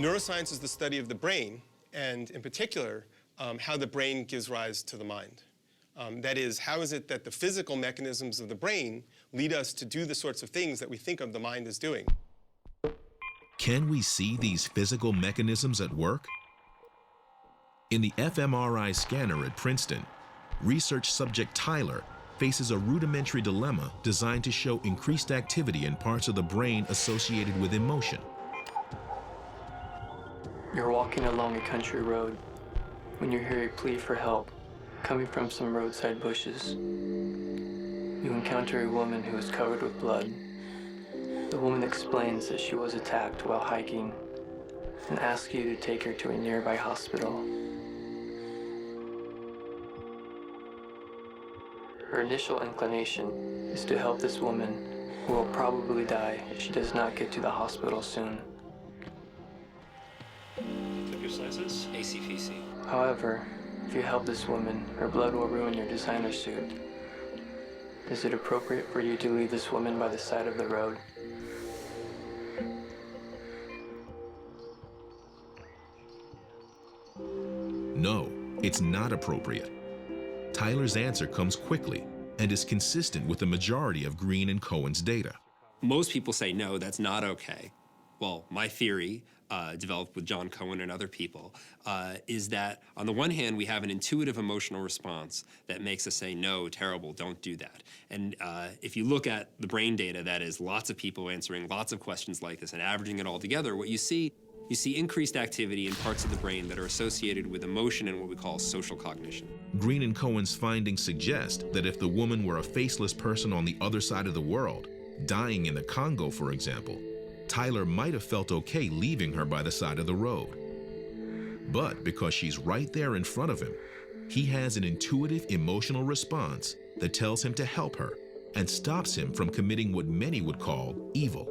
Neuroscience is the study of the brain, and in particular, how the brain gives rise to the mind. That is, how is it that the physical mechanisms of the brain lead us to do the sorts of things that we think of the mind as doing? Can we see these physical mechanisms at work? In the fMRI scanner at Princeton, research subject Tyler faces a rudimentary dilemma designed to show increased activity in parts of the brain associated with emotion. You're walking along a country road when you hear a plea for help coming from some roadside bushes. You encounter a woman who is covered with blood. The woman explains that she was attacked while hiking and asks you to take her to a nearby hospital. Her initial inclination is to help this woman, who will probably die if she does not get to the hospital soon. Your sizes? ACPC. However, if you help this woman, her blood will ruin your designer suit. Is it appropriate for you to leave this woman by the side of the road? No, it's not appropriate. Tyler's answer comes quickly and is consistent with the majority of Green and Cohen's data. Most people say, no, that's not okay. Well, my theory, developed with John Cohen and other people, is that on the one hand, we have an intuitive emotional response that makes us say, no, terrible, don't do that. And if you look at the brain data, that is lots of people answering lots of questions like this and averaging it all together, what you see increased activity in parts of the brain that are associated with emotion and what we call social cognition. Green and Cohen's findings suggest that if the woman were a faceless person on the other side of the world, dying in the Congo, for example, Tyler might have felt okay leaving her by the side of the road. But because she's right there in front of him, he has an intuitive emotional response that tells him to help her and stops him from committing what many would call evil.